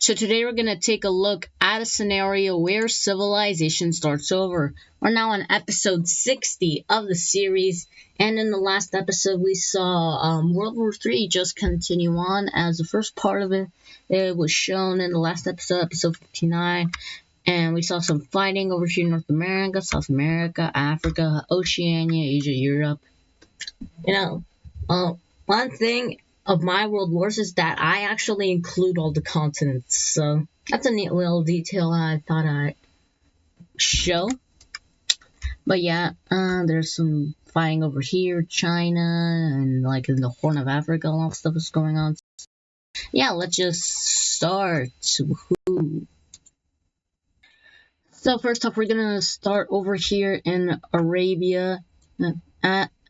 So today we're going to take a look at a scenario where civilization starts over. We're now on episode 60 of the series, and in the last episode we saw World War III just continue on as the first part of it. It was shown in the last episode, episode 59, and we saw some fighting over here in North America, South America, Africa, Oceania, Asia, Europe. One thing of my World Wars is that I actually include all the continents, so that's a neat little detail I thought I'd show. But yeah, there's some fighting over here, China, and like in the Horn of Africa, a lot of stuff is going on. Yeah, let's just start. Woohoo. So first off, we're gonna start over here in Arabia.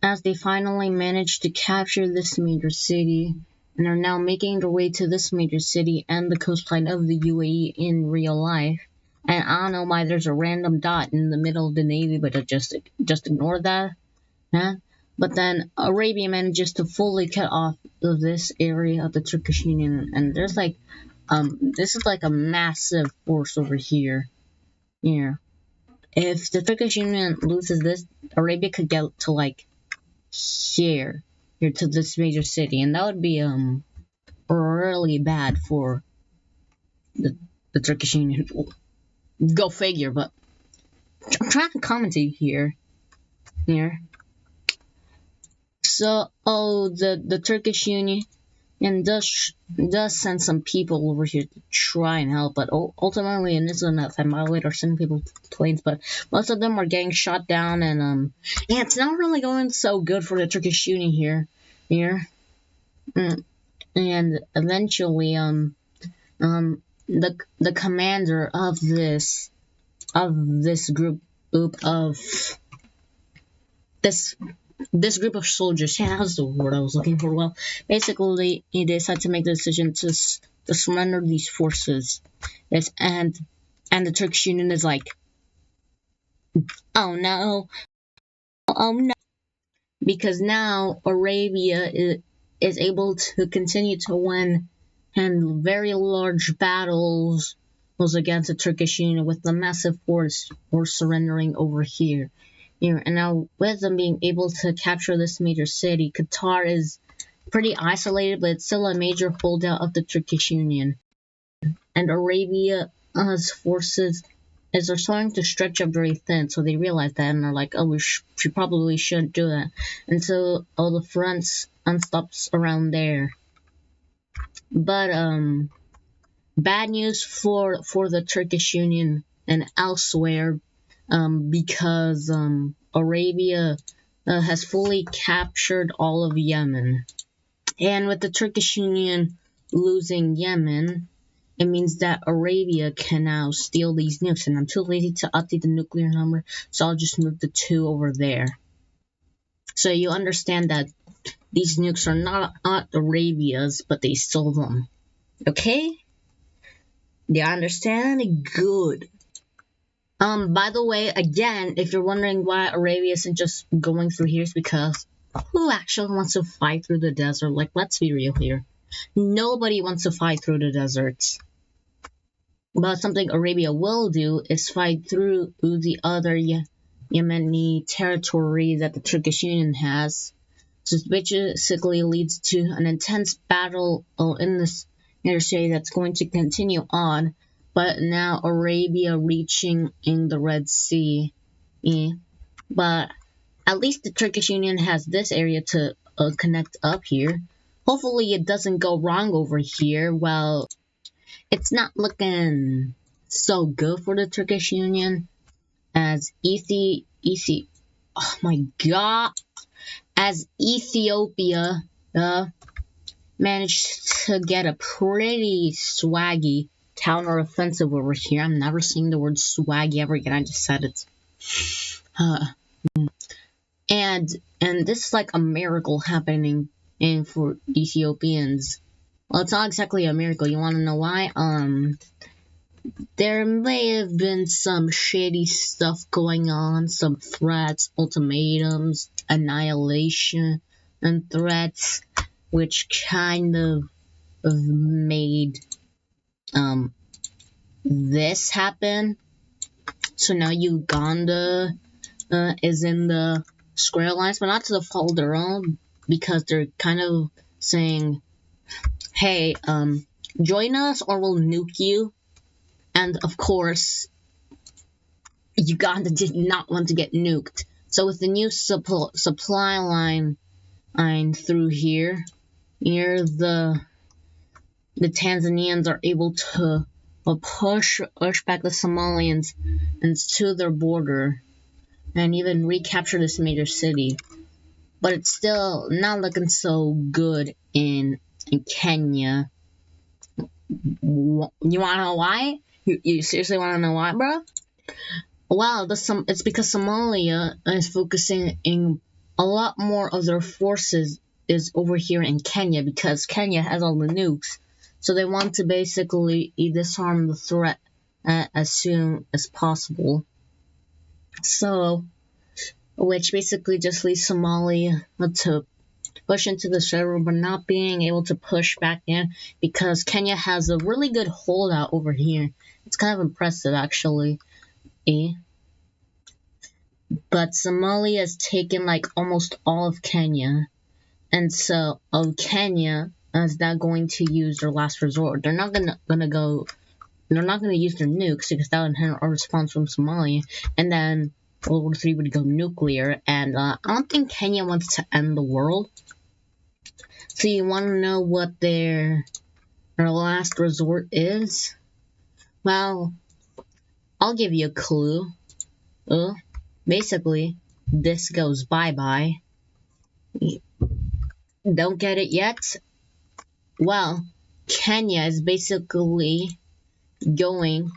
As they finally managed to capture this major city and are now making their way to this major city and the coastline of the UAE in real life. And I don't know why there's a random dot in the middle of the navy, but just ignore that. Yeah? But then Arabia manages to fully cut off of this area of the Turkish Union, and there's like this is like a massive force over here. Here. If the Turkish Union loses this, Arabia could get to like here to this major city, and that would be really bad for the Turkish Union. Go figure. But I'm trying to commentate here. So the Turkish Union does send some people over here to try and help, but ultimately in this one I might or send people to planes, but most of them are getting shot down, and yeah, it's not really going so good for the Turkish Union here. And eventually the commander of this group of this group of soldiers, yeah, that's the word I was looking for. Well, basically, they decided to make the decision to surrender these forces. Yes, and the Turkish Union is like, oh no, because now Arabia is able to continue to win and very large battles against the Turkish Union with the massive force surrendering over here. And now with them being able to capture this major city, Qatar is pretty isolated, but it's still a major holdout of the Turkish Union. And Arabia's forces are starting to stretch up very thin, so they realize that and are like, oh, we probably shouldn't do that. And so all the fronts stops around there. But bad news for the Turkish Union and elsewhere. Because Arabia has fully captured all of Yemen. And with the Turkish Union losing Yemen, it means that Arabia can now steal these nukes. And I'm too lazy to update the nuclear number, so I'll just move the 2 over there. So you understand that these nukes are not Arabia's, but they stole them. Okay? You understand? Good. By the way, again, if you're wondering why Arabia isn't just going through here, it's because who actually wants to fight through the desert? Like, let's be real here. Nobody wants to fight through the deserts. But something Arabia will do is fight through the other Yemeni territory that the Turkish Union has. So this basically leads to an intense battle in this city that's going to continue on. But now Arabia reaching in the Red Sea. But at least the Turkish Union has this area to connect up here. Hopefully it doesn't go wrong over here. Well, it's not looking so good for the Turkish Union as oh my god, as Ethiopia managed to get a pretty swaggy counter-offensive over here. I'm never saying the word swaggy ever again. I just said it. And this is like a miracle happening for Ethiopians. Well, it's not exactly a miracle. You want to know why? There may have been some shady stuff going on, some threats, ultimatums, annihilation, and threats, which kind of made this happened. So now Uganda is in the square alliance, but not to the fault of their own, because they're kind of saying, hey, join us or we'll nuke you. And of course, Uganda did not want to get nuked. So with the new supply line through here, the Tanzanians are able to push back the Somalians into their border and even recapture this major city. But it's still not looking so good in Kenya. You wanna know why? You seriously wanna know why, bro? Well, it's because Somalia is focusing in a lot more of their forces is over here in Kenya, because Kenya has all the nukes. So they want to basically disarm the threat as soon as possible. So, which basically just leaves Somalia to push into the river, but not being able to push back in because Kenya has a really good holdout over here. It's kind of impressive, actually. But Somalia has taken like almost all of Kenya, and so Kenya is now going to use their last resort. They're not gonna use their nukes because that would inherit a response from Somalia, and then World War III would go nuclear. And I don't think Kenya wants to end the world. So you want to know what their last resort is? Well, I'll give you a clue. Basically, this goes bye-bye. Don't get it yet? Well, Kenya is basically going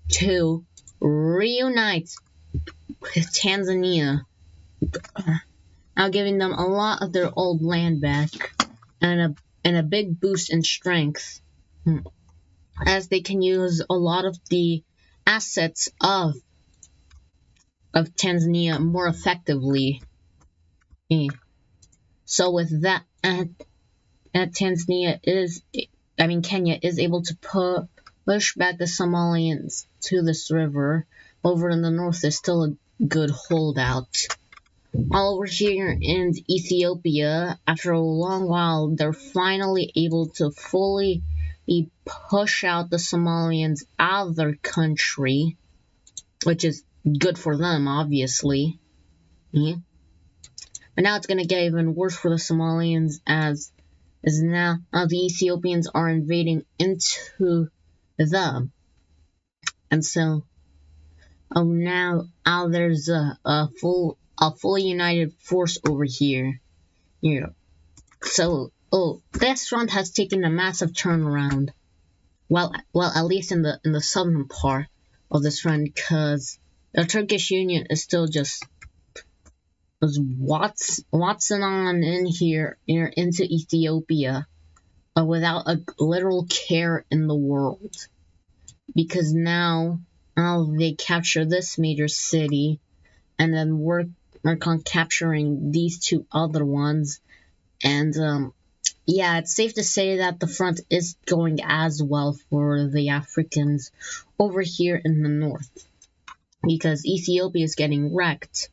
to reunite with Tanzania, now giving them a lot of their old land back and a big boost in strength, as they can use a lot of the assets of Tanzania more effectively. So with that, Kenya is able to push back the Somalians to this river. Over in the north, there's still a good holdout. All over here in Ethiopia, after a long while, they're finally able to fully push out the Somalians out of their country, which is good for them, obviously. But now it's going to get even worse for the Somalians, as now the Ethiopians are invading into them. And so now there's a fully united force over here. So this front has taken a massive turnaround. Well, at least in the southern part of this front, because the Turkish Union is still just Watson on in here into Ethiopia without a literal care in the world, because now they capture this major city and then work on capturing these two other ones. And yeah, it's safe to say that the front is going as well for the Africans over here in the north, because Ethiopia is getting wrecked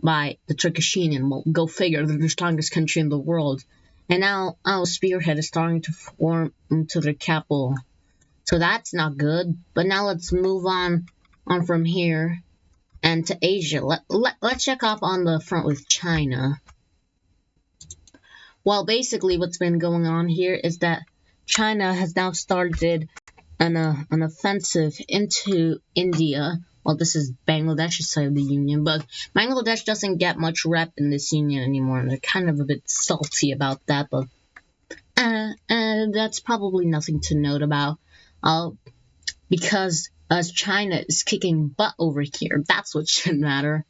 by the Turkish Union. Well, go figure, they're the strongest country in the world. And now Spearhead is starting to form into their capital. So that's not good. But now let's move on from here and to Asia. Let's check off on the front with China. Well, basically what's been going on here is that China has now started an offensive into India. Well, this is Bangladesh's side of the union, but Bangladesh doesn't get much rep in this union anymore, and they're kind of a bit salty about that, but that's probably nothing to note about, because as China is kicking butt over here, that's what should matter.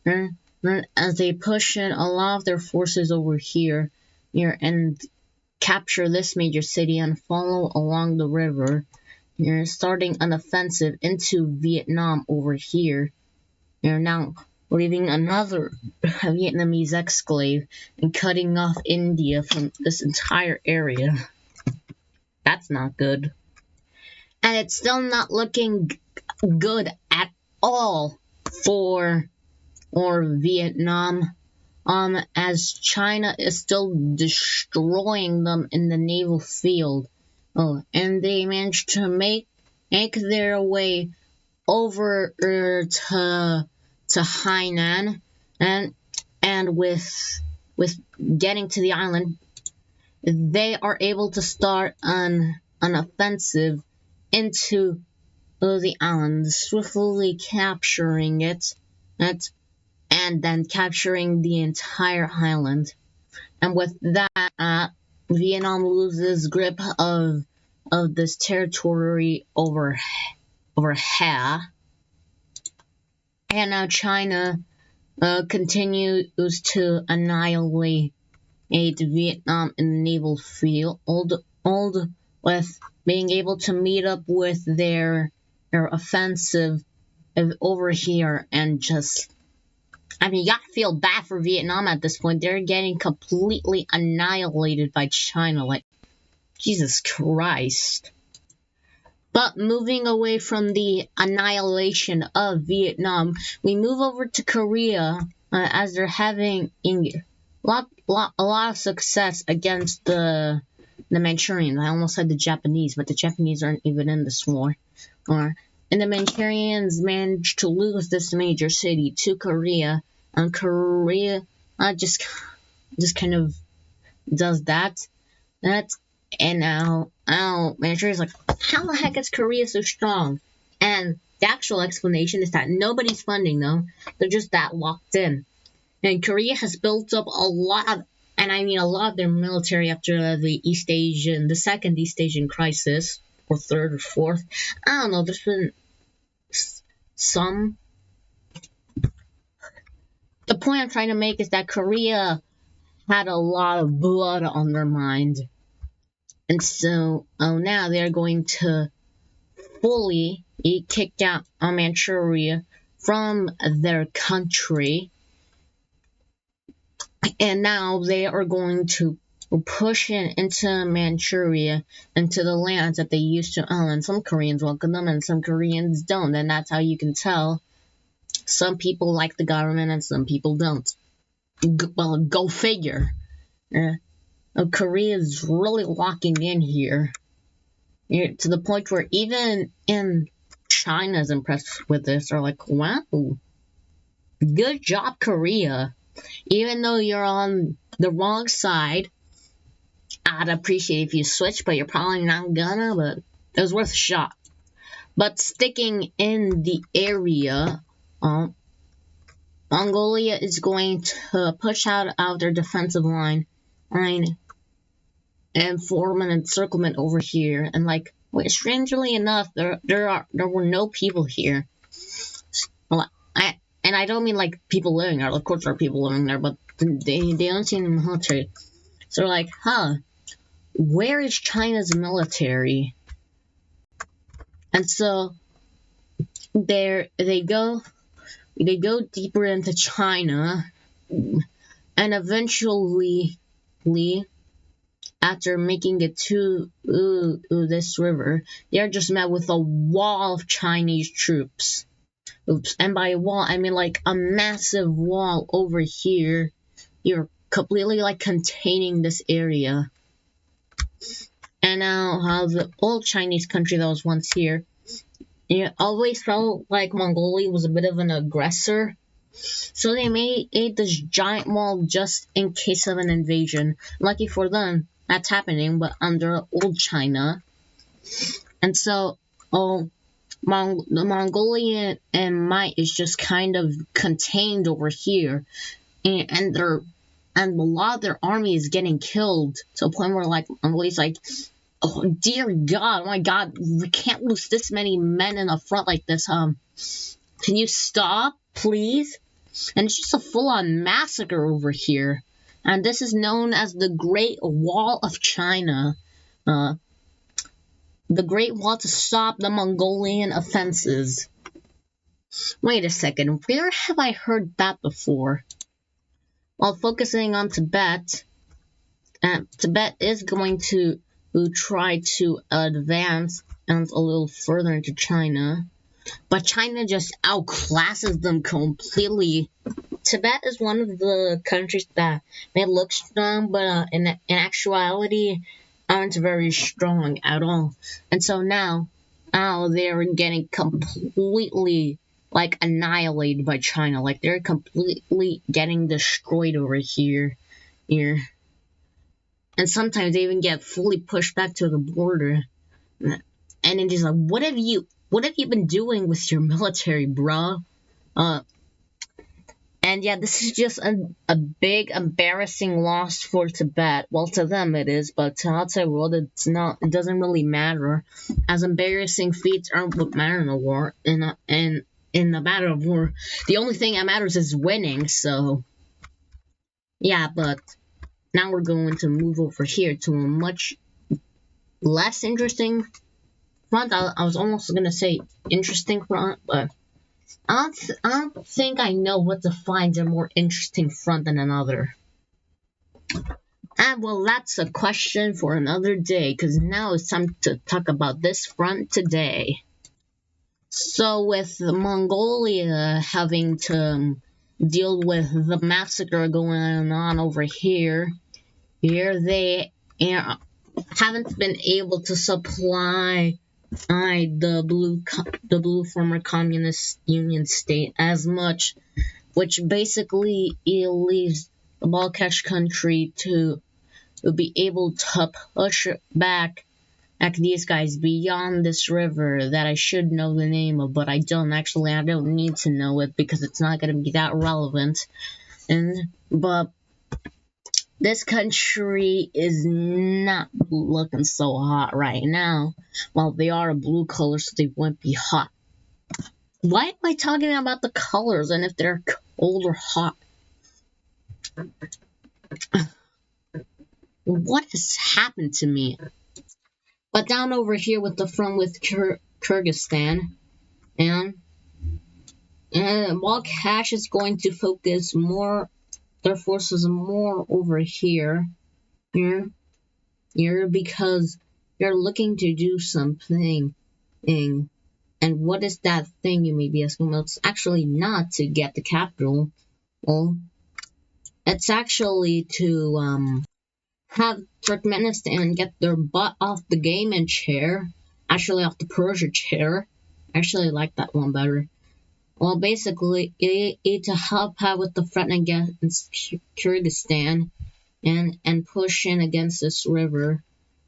As they push in a lot of their forces over here and capture this major city and follow along the river, you're starting an offensive into Vietnam over here. You're now leaving another Vietnamese exclave and cutting off India from this entire area. That's not good. And it's still not looking good at all for Vietnam. As China is still destroying them in the naval field. Oh, and they managed to make their way over to Hainan, and with getting to the island, they are able to start an offensive into the island, swiftly capturing it, and then capturing the entire island. And with that, Vietnam loses grip of this territory over here. And now China continues to annihilate Vietnam in the naval field, with being able to meet up with their offensive over here, and just, I mean, you gotta feel bad for Vietnam at this point. They're getting completely annihilated by China. Like, Jesus Christ. But moving away from the annihilation of Vietnam, we move over to Korea, as they're having a lot of success against the Manchurians. I almost said the Japanese, but the Japanese aren't even in this war. And the Manchurians managed to lose this major city to Korea, and Korea just kind of does that. And now Manchuria's like, how the heck is Korea so strong? And the actual explanation is that nobody's funding them. They're just that locked in. And Korea has built up a lot of their military after the second East Asian crisis, or third or fourth. I don't know, there's been some. The point I'm trying to make is that Korea had a lot of blood on their mind. And so now they're going to fully kick out Manchuria from their country. And now they are going to push into Manchuria, into the lands that they used to own. And some Koreans welcome them and some Koreans don't. And that's how you can tell. Some people like the government and some people don't. Well, go figure. Korea is really locking in here, to the point where even in China is impressed with this. They're like, wow, good job, Korea. Even though you're on the wrong side, I'd appreciate if you switch, but you're probably not gonna, but it was worth a shot. But sticking in the area, Mongolia is going to push out their defensive line and form an encirclement over here. And strangely enough, there were no people here. And I don't mean people living there. Of course there are people living there, but they don't seem in the military. So they're like, where is China's military? And so they go deeper into China, and eventually, after making it to this river, they're just met with a wall of Chinese troops. Oops, and by wall, I mean a massive wall over here. You're completely containing this area. And now how the old Chinese country that was once here, it always felt like Mongolia was a bit of an aggressor. So they made this giant wall just in case of an invasion. Lucky for them, that's happening, but under old China. And so, the Mongolian might is just kind of contained over here, and a lot of their army is getting killed to a point where Mongolia's like, oh dear God, oh my God, we can't lose this many men in the front like this. Can you stop, please? And it's just a full-on massacre over here. And this is known as the Great Wall of China. The Great Wall to stop the Mongolian offenses. Wait a second, where have I heard that before? While focusing on Tibet, Tibet is going to try to advance and a little further into China. But China just outclasses them completely. Tibet is one of the countries that may look strong, but in actuality aren't very strong at all. And so now they're getting completely like annihilated by China. Like they're completely getting destroyed over here. And sometimes they even get fully pushed back to the border. And it's just like, what have you been doing with your military, bro? And yeah, this is just a big embarrassing loss for Tibet. Well, to them it is, but to outside world it's not. It doesn't really matter, as embarrassing feats aren't what matter in a war. In the battle of war, the only thing that matters is winning. So yeah, but now we're going to move over here to a much less interesting front. I was almost gonna say interesting front, but I don't think I know what defines a more interesting front than another. And well, that's a question for another day, because now it's time to talk about this front today. So with Mongolia having to deal with the massacre going on over here they haven't been able to supply the blue former communist union state as much, which basically it leaves the Balkash country to be able to push back at these guys beyond this river that I should know the name of, but I don't actually. I don't need to know it because it's not going to be that relevant. But this country is not looking so hot right now. Well, they are a blue color, so they won't be hot. Why am I talking about the colors and if they're cold or hot? What has happened to me? But down over here with the front with Kyrgyzstan, and while Cash is going to focus more their forces more over here, because they're looking to do something. And what is that thing, you may be asking? Well, it's actually not to get the capital. Well, it's actually to have Turkmenistan get their butt off the Gaiman chair. Actually, off the Persia chair. I actually like that one better. Well, basically, it to help out with the front against Kyrgyzstan and push in against this river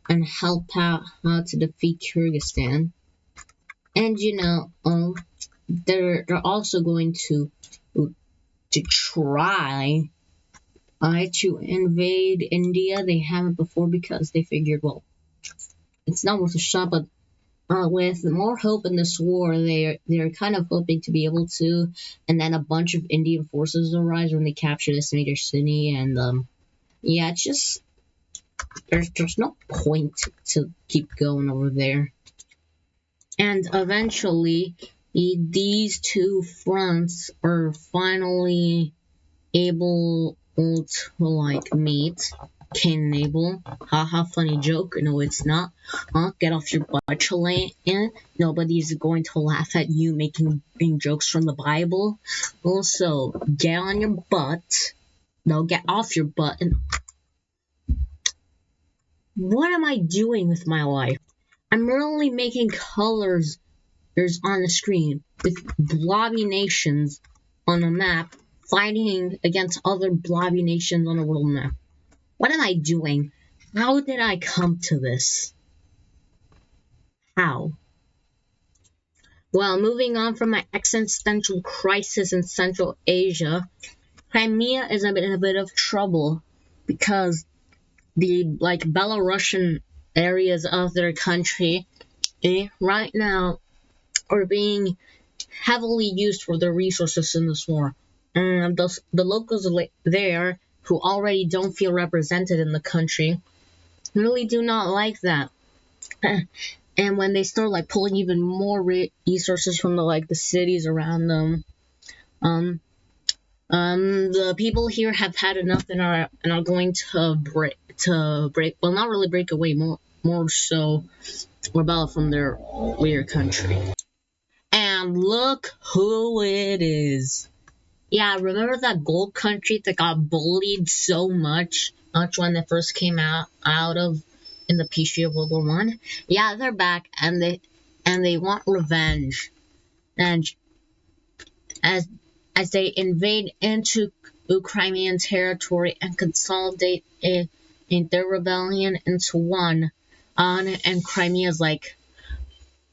and help out how to defeat Kyrgyzstan. And they're also going to try to invade India. They haven't before because they figured, well, it's not worth a shot, but with more hope in this war, they're kind of hoping to be able to, and then a bunch of Indian forces arise when they capture this major city, and yeah, it's just there's no point to keep going over there. And eventually, these two fronts are finally able to like meet. Cain and Abel. Haha, funny joke. No, it's not. Get off your butt, Chilean. Nobody's going to laugh at you making jokes from the Bible. Also, get on your butt. No, get off your butt. And what am I doing with my life? I'm merely making colors on the screen with blobby nations on a map fighting against other blobby nations on a world map. What am I doing? How did I come to this? How? Well, moving on from my existential crisis in Central Asia, Crimea is in a bit of trouble because the Belarusian areas of their country right now are being heavily used for their resources in this war. And the locals there, who already don't feel represented in the country, really do not like that. And when they start pulling even more resources from the cities around them, the people here have had enough and are going to break. Well, not really break away, more more so rebel from their weird country. And look who it is. Yeah, remember that gold country that got bullied so much when they first came out of in the peace treaty of World War One? Yeah, they're back and they want revenge. And as they invade into Crimean territory and consolidate their rebellion into one, and Crimea's like,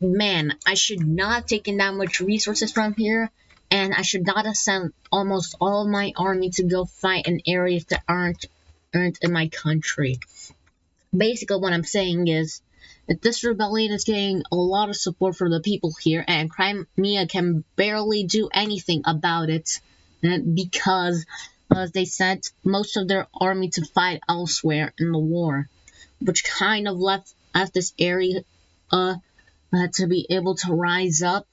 man, I should not have taken that much resources from here, and I should not have sent almost all of my army to go fight in areas that aren't in my country. Basically, what I'm saying is that this rebellion is getting a lot of support from the people here, and Crimea can barely do anything about it because they sent most of their army to fight elsewhere in the war, which kind of left this area to be able to rise up,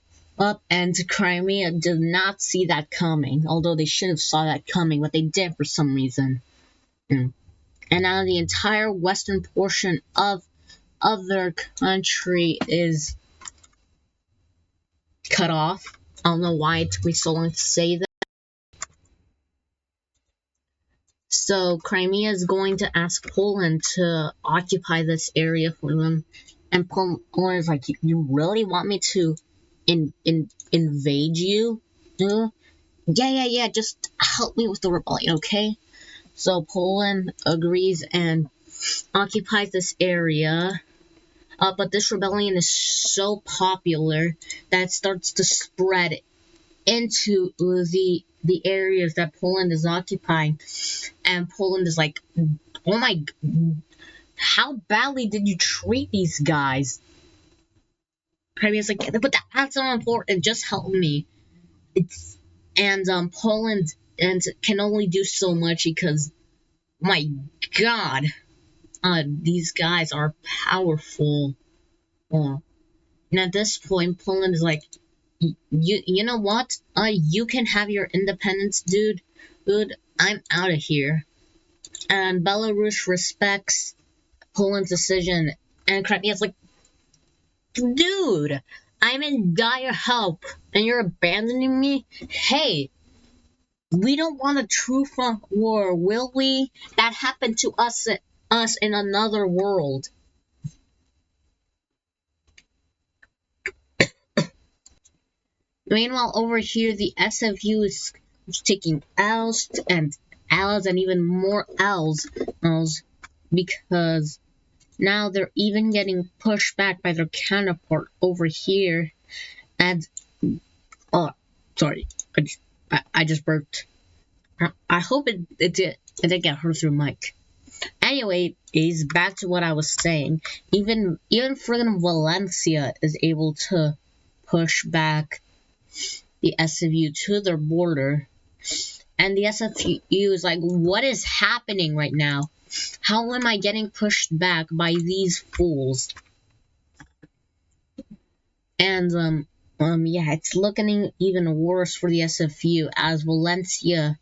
and Crimea did not see that coming, although they should have saw that coming, but they did for some reason. And now the entire western portion of their country is cut off. I don't know why it took me so long to say that. So Crimea is going to ask Poland to occupy this area for them, and Poland is like, "You really want me to invade you? Yeah. Just help me with the rebellion, okay?" So Poland agrees and occupies this area. But this rebellion is so popular that it starts to spread into the areas that Poland is occupying, and Poland is like, "Oh my, how badly did you treat these guys?" Crimea's like, "But that's not important. Just help me." Poland can only do so much because, my God, these guys are powerful. And at this point, Poland is like, you know what? You can have your independence, dude. I'm out of here. And Belarus respects Poland's decision, and Crimea's like, dude, I'm in dire help, and you're abandoning me? Hey, we don't want a true front war, will we? That happened to us in another world. Meanwhile, over here, the SFU is taking L's and even more L's because now they're even getting pushed back by their counterpart over here. And oh, sorry, I just burped. I hope it did get heard through mic. Anyway, is back to what I was saying. Even friggin' Valencia is able to push back the SFU to their border, and the SFU is like, what is happening right now? How am I getting pushed back by these fools? And yeah, it's looking even worse for the SFU as Valencia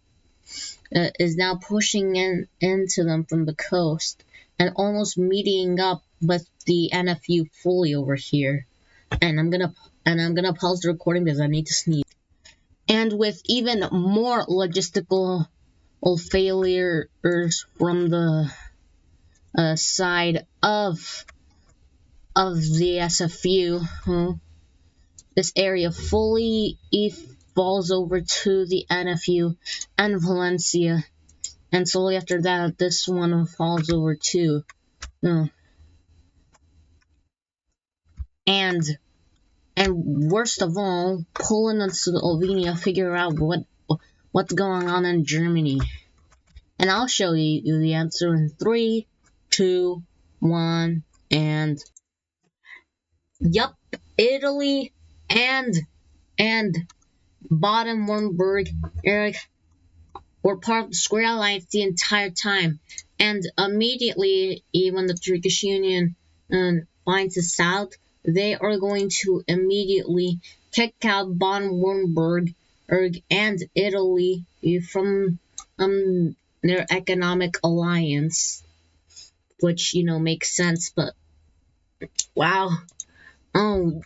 is now pushing into them from the coast and almost meeting up with the NFU fully over here. And I'm gonna pause the recording because I need to sneeze. And with even more logistical failures from the side of the SFU, this area fully falls over to the NFU and Valencia, and slowly after that, this one falls over too. And worst of all, Poland and Slovenia figure out what's going on in Germany. And I'll show you the answer in 3, 2, 1, and yup, Italy and Baden-Württemberg were part of the Square Alliance the entire time. And immediately, when the Turkish Union finds this out, they are going to immediately kick out Baden-Württemberg and Italy from their economic alliance, which makes sense. But Wow. Oh,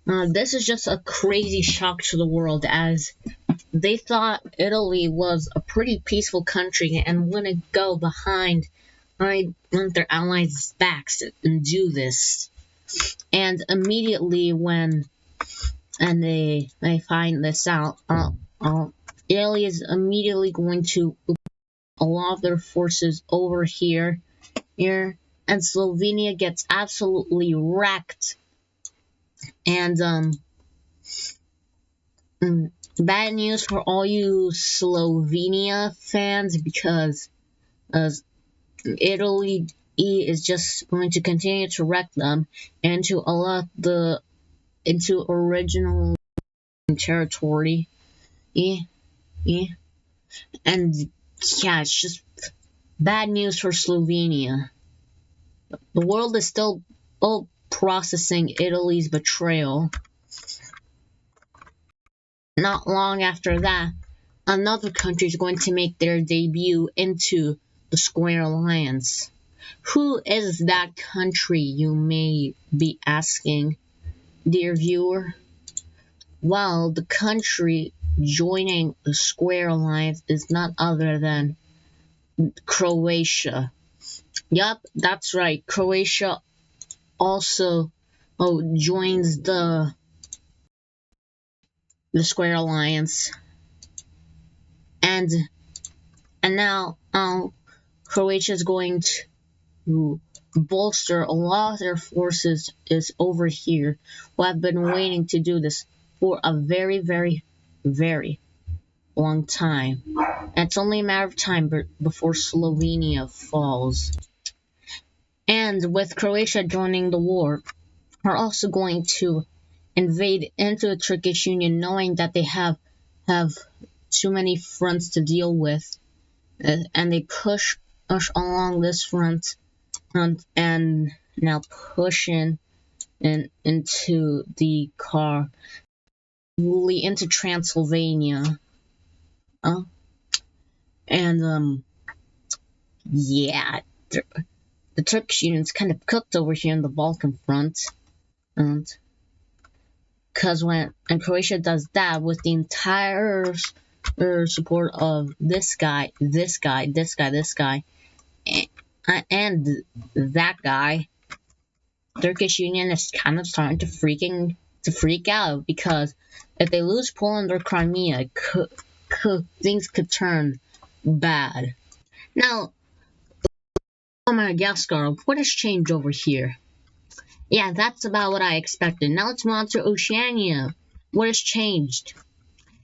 this is just a crazy shock to the world, as they thought Italy was a pretty peaceful country and wouldn't go behind their allies' backs and do this. And immediately when they find this out, Italy is immediately going to a lot of their forces over here, and Slovenia gets absolutely wrecked. And bad news for all you Slovenia fans, because Italy is just going to continue to wreck them into into original territory. Yeah, yeah. And yeah, it's just bad news for Slovenia. The world is still processing Italy's betrayal. Not long after that, another country is going to make their debut into the Square Alliance. Who is that country, you may be asking, dear viewer? Well, the country joining the Square Alliance is none other than Croatia. Yup, that's right. Croatia also joins the Square Alliance, and now Croatia is going to bolster a lot of their forces is over here, who have been waiting to do this for a very, very, very long time. And it's only a matter of time before Slovenia falls. And with Croatia joining the war, we're also going to invade into the Turkish Union, knowing that they have too many fronts to deal with, and they push along this front, and now push into the car, really into Transylvania, and yeah, the Turkish Union's kind of cooked over here in the Balkan front, and because when Croatia does that with the entire support of this guy, and that guy, Turkish Union is kind of starting to freak out, because if they lose Poland or Crimea, things could turn bad. Now, Madagascar, what has changed over here? Yeah, that's about what I expected. Now let's move on to Oceania. What has changed?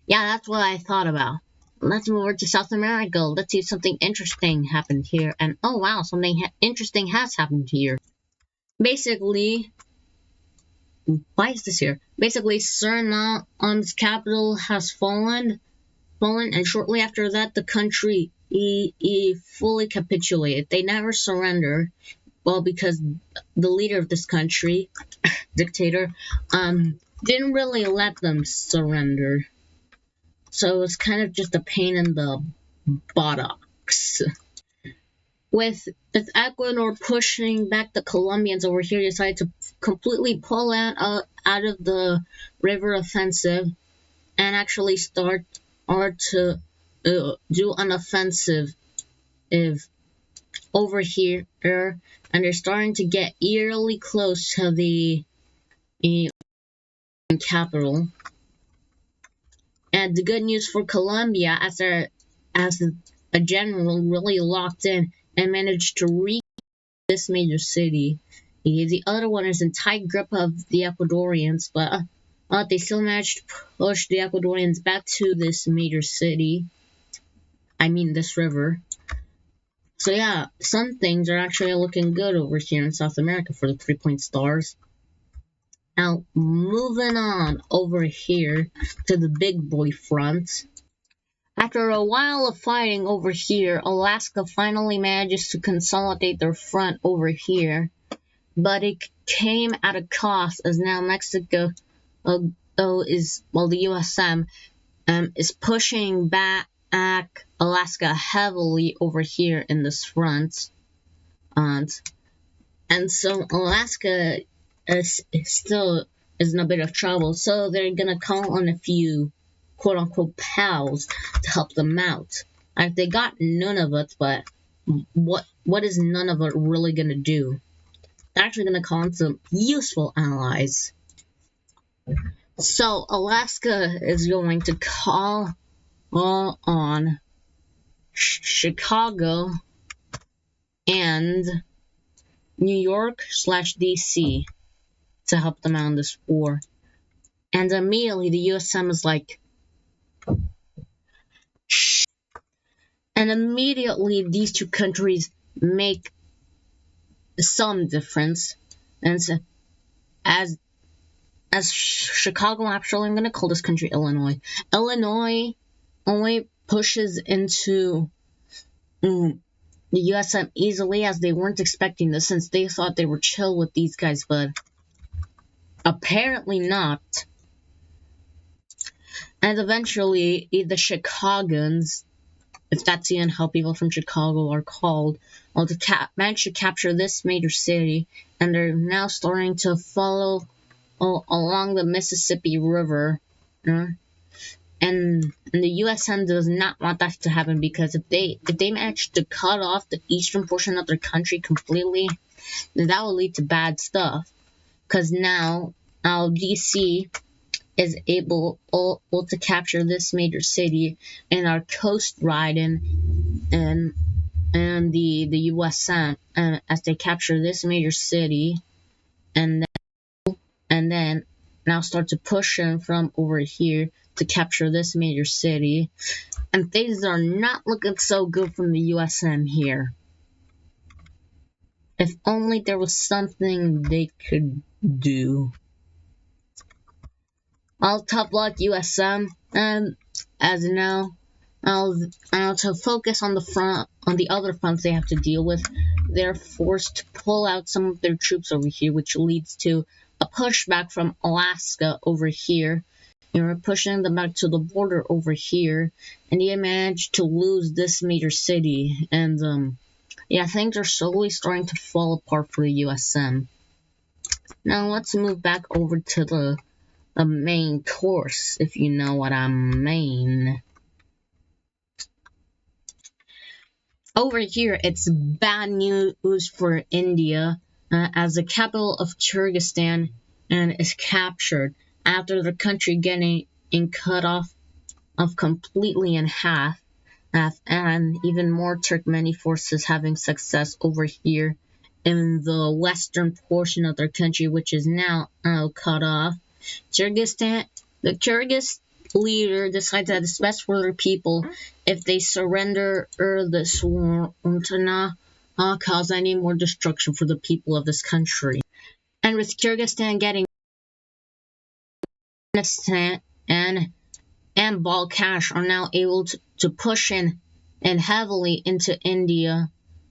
Yeah, that's what I thought about. Let's move over to South America. Let's see if something interesting happened here. And oh wow, something interesting has happened here. Basically, why is this here? Basically, Suriname's capital has fallen, and shortly after that, the country fully capitulated. They never surrender. Well, because the leader of this country, dictator, didn't really let them surrender. So it's kind of just a pain in the buttocks. With Ecuador pushing back the Colombians over here, decided to completely pull out of the river offensive and actually start to do an offensive over here, and they're starting to get eerily close to the capital. And the good news for Colombia, as a general really locked in and managed to reach this major city. The other one is in tight grip of the Ecuadorians, but they still managed to push the Ecuadorians back to this major city. I mean, this river. So yeah, some things are actually looking good over here in South America for the 3-point stars. Now, moving on over here to the big boy front. After a while of fighting over here, Alaska finally manages to consolidate their front over here. But it came at a cost, as now Mexico the USM is pushing back Alaska heavily over here in this front. And And so Alaska is still is in a bit of trouble. So they're gonna call on a few quote unquote pals to help them out. Like they got Nunavut, but what is Nunavut really gonna do? They're actually gonna call on some useful allies. So Alaska is going to call on Chicago and New York / DC to help them out in this war. And immediately the USM is like, shh. And immediately these two countries make some difference. And so, as Chicago, actually, I'm going to call this country Illinois. Illinois only pushes into the USM easily, as they weren't expecting this, since they thought they were chill with these guys, but apparently not. And eventually, the Chicagoans, if that's even how people from Chicago are called, well, managed to capture this major city, and they're now starting to follow along the Mississippi River. And the USN does not want that to happen, because if they manage to cut off the eastern portion of their country completely, then that will lead to bad stuff. Because now DC is able to capture this major city and our coast riding and the USN, as they capture this major city, and then now start to push them from over here to capture this major city, and things are not looking so good from the USM here. If only there was something they could do. Well, tough luck, USM, and as now, to focus on the other fronts they have to deal with, they're forced to pull out some of their troops over here, which leads to a pushback from Alaska over here. We're pushing them back to the border over here, and they managed to lose this major city, and yeah, things are slowly starting to fall apart for the USM. Now let's move back over to the main course, if you know what I mean. Over here, it's bad news for India, as the capital of Kyrgyzstan is captured after the country getting cut off completely in half, and even more Turkmeni forces having success over here in the western portion of their country, which is now cut off. The Kyrgyz leader decides that it's best for their people if they surrender this war to not cause any more destruction for the people of this country. And with Kyrgyzstan getting and Balkash are now able to push in and heavily into India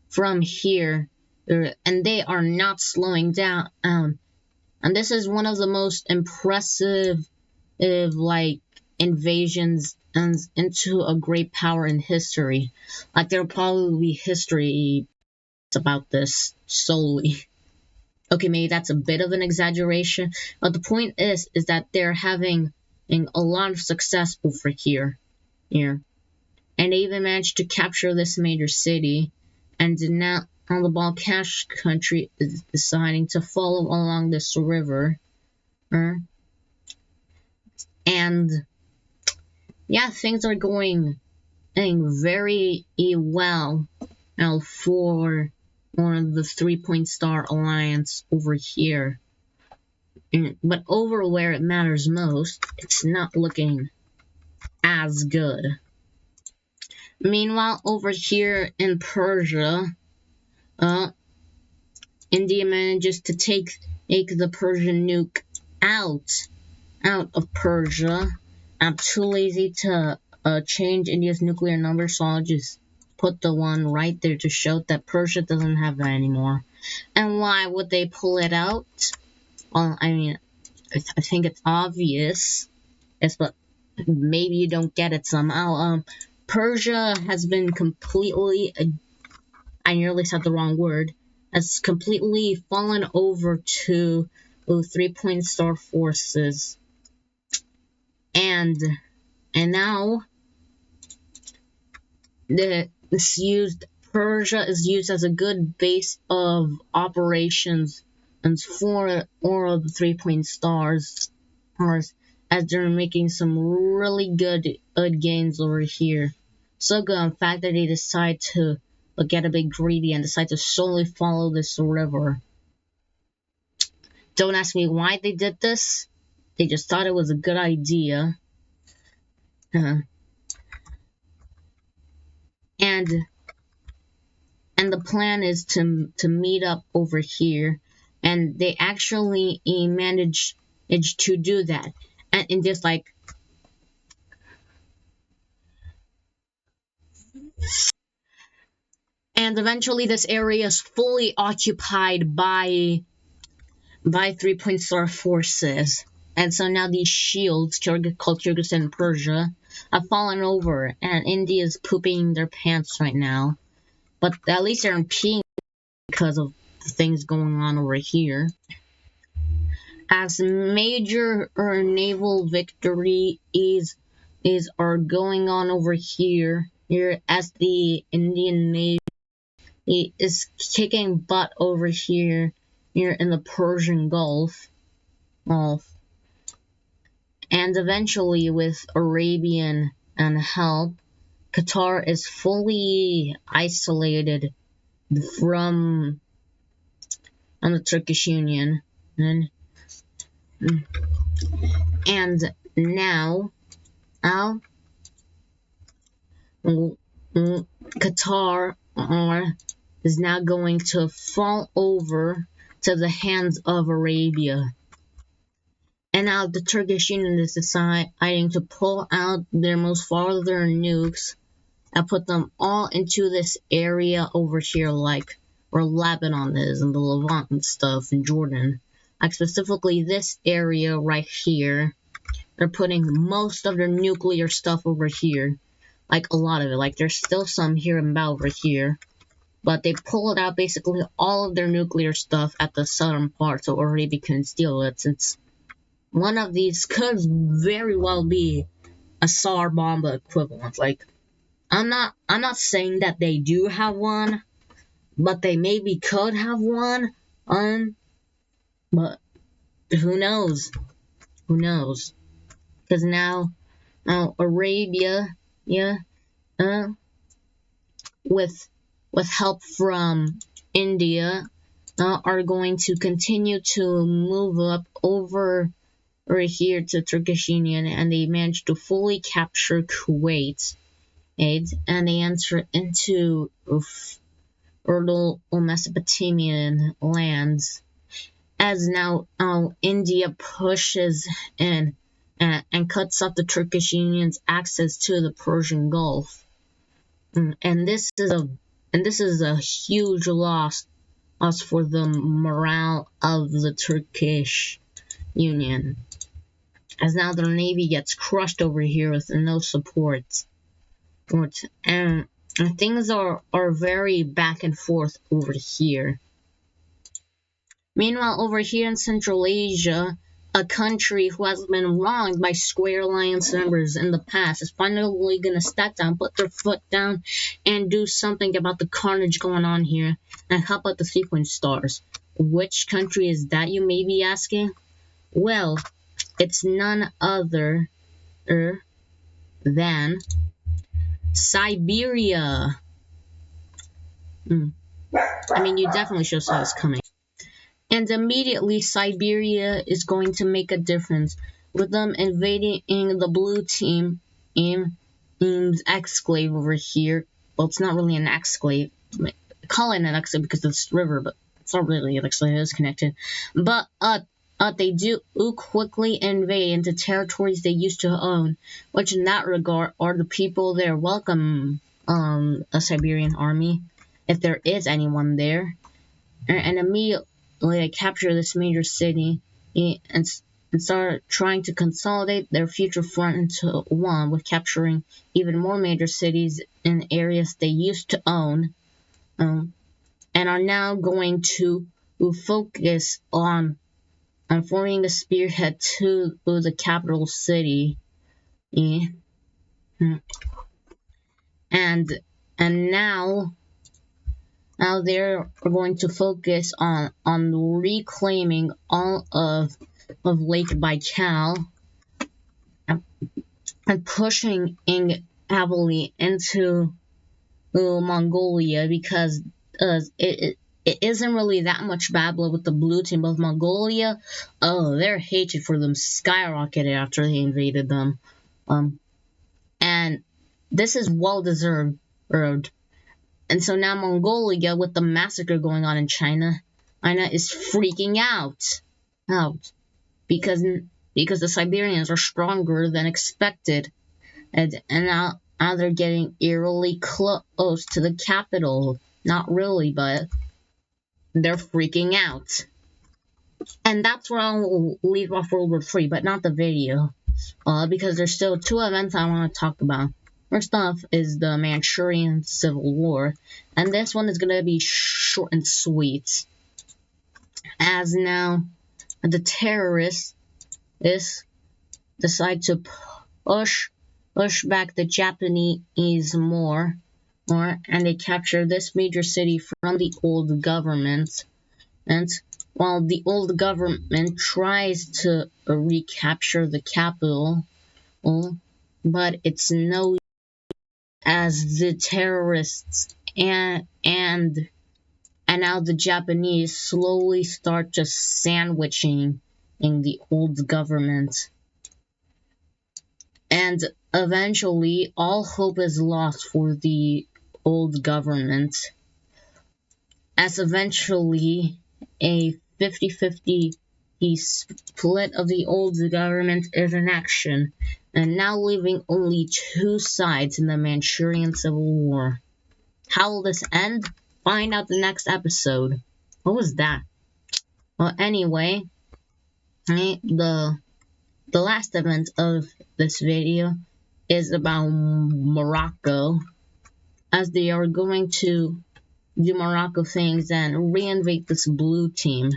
from here, and they are not slowing down. And this is one of the most impressive, invasions into a great power in history. Like, there'll probably be history about this solely. Okay, maybe that's a bit of an exaggeration, but the point is that they're having a lot of success over here. And they even managed to capture this major city, and now the Balkash country is deciding to follow along this river. And yeah, things are going very well now for one of the 3-point star alliance over here. But over where it matters most, it's not looking as good. Meanwhile, over here in Persia, India manages to take the Persian nuke out of Persia. I'm too lazy to change India's nuclear number, so I'll just put the one right there to show that Persia doesn't have that anymore. And why would they pull it out? Well, I mean, I think it's obvious. But maybe you don't get it somehow. Persia has been completely, I nearly said the wrong word, has completely fallen over to 3-point star forces, and now this used Persia is used as a good base of operations and for all of the 3-point stars, as they're making some really good gains over here. So good, in fact, that they decide to get a bit greedy and decide to solely follow this river. Don't ask me why they did this. They just thought it was a good idea. And the plan is to meet up over here, and they actually managed to do that, and just like, and eventually this area is fully occupied by 3-point star forces, and so now these shields called Kyrgyzstan and Persia have fallen over, and India is pooping their pants right now, but at least they're in peace because of the things going on over here. As major naval victories are going on over here as the Indian Navy is kicking butt over here in the Persian Gulf. And eventually, with Arabian and help, Qatar is fully isolated from the Turkish Union, and now Qatar is now going to fall over to the hands of Arabia. And now the Turkish Union is deciding to pull out their most farther nukes and put them all into this area over here, like where Lebanon is and the Levant and stuff, and Jordan. Like specifically this area right here, they're putting most of their nuclear stuff over here. Like a lot of it. Like there's still some here and about over here. But they pulled out basically all of their nuclear stuff at the southern part, so Arabia couldn't steal it, since one of these could very well be a Tsar Bomba equivalent. Like, I'm not saying that they do have one, but they maybe could have one. But who knows? Who knows? Because now Arabia, with help from India, are going to continue to move up over here to Turkish Union, and they managed to fully capture Kuwait, and they enter into fertile Mesopotamian lands, as now India pushes in and cuts off the Turkish Union's access to the Persian Gulf, and this is a huge loss for the morale of the Turkish Union, as now their navy gets crushed over here with no support, and things are very back and forth over here. Meanwhile, over here in Central Asia, a country who has been wronged by Square Alliance members in the past is finally going to step down, put their foot down, and do something about the carnage going on here, and help out the 3-point stars. Which country is that, you may be asking? Well, it's none other than Siberia. I mean, you definitely should have saw this coming. And immediately, Siberia is going to make a difference, with them invading the blue team's exclave over here. Well, it's not really an exclave. I call it an exclave because of this river, but it's not really an exclave. It is connected. But they do quickly invade into territories they used to own, which in that regard are the people there welcome a Siberian army, if there is anyone there, and immediately they capture this major city and start trying to consolidate their future front into one, with capturing even more major cities in areas they used to own. and are now going to focus on forming a spearhead to the capital city. Yeah. And now they're going to focus on reclaiming all of Lake Baikal and pushing heavily into Mongolia, because it isn't really that much bad blood with the blue team, but Mongolia, their hatred for them skyrocketed after they invaded them. And this is well deserved. And so now Mongolia, with the massacre going on in China is freaking out because the Siberians are stronger than expected, and now they're getting eerily close to the capital. Not really, but they're freaking out. And that's where I'll leave off World War III, but not the video, because there's still two events I want to talk about. First off is the Manchurian Civil War, and this one is going to be short and sweet, as now the terrorists decide to push back the Japanese more, and they capture this major city from the old government. And while the old government tries to recapture the capital, but it's no, as the terrorists and now the Japanese slowly start just sandwiching in the old government. And eventually, all hope is lost for the old government, as eventually a 50-50 split of the old government is in action, and now leaving only two sides in the Manchurian Civil War. How will this end? Find out the next episode. What was that? Well, anyway, the last event of this video is about Morocco, as they are going to do Morocco things and reinvade this blue team,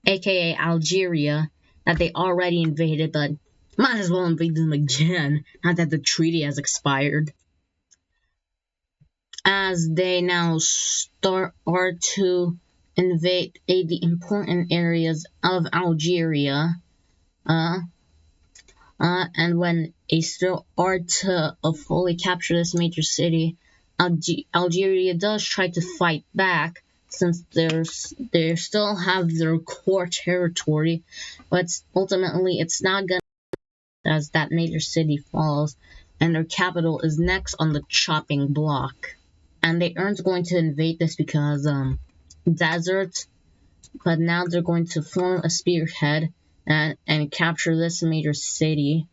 aka Algeria, that they already invaded, but might as well invade them again now that the treaty has expired, as they now start to invade the important areas of Algeria, and when they start to fully capture this major city, Algeria does try to fight back, since they still have their core territory, but ultimately it's not gonna, as that major city falls, and their capital is next on the chopping block. And they aren't going to invade this because desert, but now they're going to form a spearhead and capture this major city.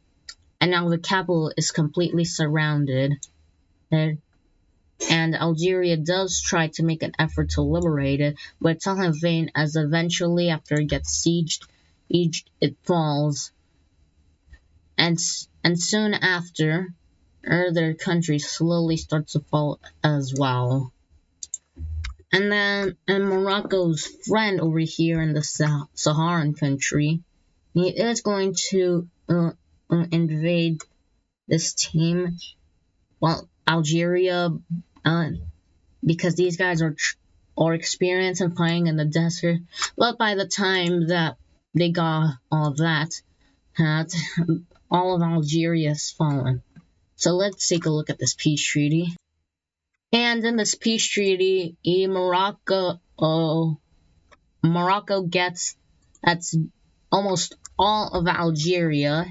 And now the capital is completely surrounded. And Algeria does try to make an effort to liberate it, but it's all in vain, as eventually, after it gets sieged, it falls. And soon after, their country slowly starts to fall as well. And then Morocco's friend over here in the Saharan country, he is going to invade this team, well, Algeria, because these guys are experienced in fighting in the desert. But by the time that they got all of that, all of Algeria has fallen. So let's take a look at this peace treaty. And in this peace treaty, Morocco gets, that's almost all of Algeria,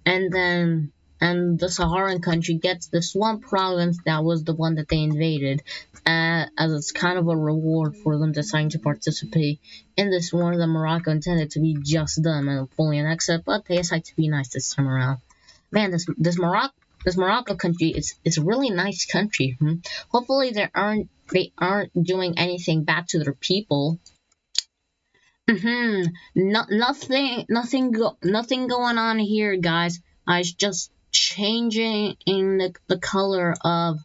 and the Saharan country gets this one province that was the one that they invaded, as it's kind of a reward for them deciding to participate in this war that Morocco intended to be just them and fully annexed it, but they decided to be nice this time around. Man, this Morocco country is a really nice country. Hopefully they aren't doing anything bad to their people. Nothing going on here, guys. I was just changing in the color of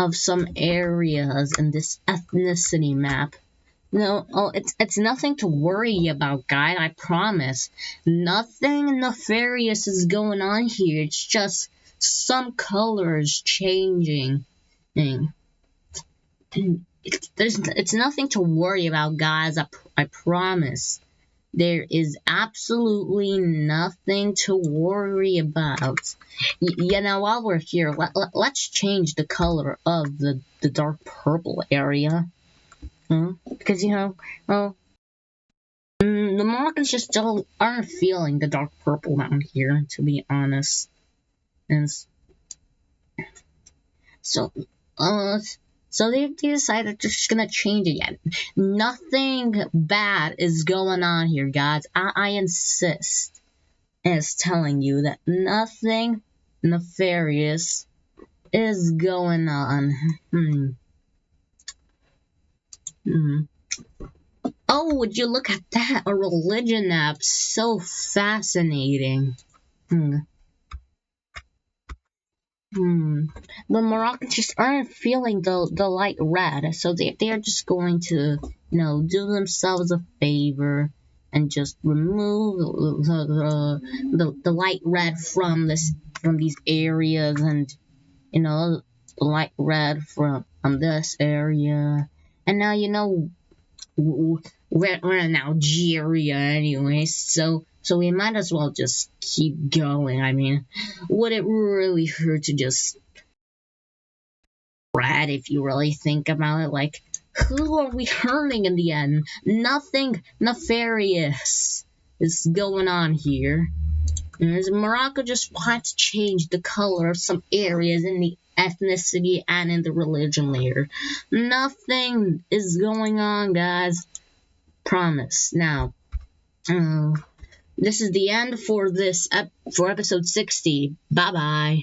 of some areas in this ethnicity map. No, oh, it's nothing to worry about, guys. I promise. Nothing nefarious is going on here. It's just some colors changing. It's nothing to worry about, guys. I promise. There is absolutely nothing to worry about. While we're here, let's change the color of the dark purple area. Because, well, the Moroccans just still aren't feeling the dark purple down here, to be honest. And so, they decided they're just gonna change it yet. Nothing bad is going on here, guys. I insist. And it's telling you that nothing nefarious is going on. Oh, would you look at that? A religion app. So fascinating. The Moroccans just aren't feeling the light red, so they are just going to, do themselves a favor and just remove the light red from these areas, and the light red from this area, and now we're in Algeria anyway, so we might as well just keep going. I mean, would it really hurt to just spread if you really think about it? Like, who are we hurting in the end? Nothing nefarious is going on here. Morocco just wants to change the color of some areas in the ethnicity and in the religion layer. Nothing is going on, guys. Promise. Now, this is the end for episode 60. Bye bye.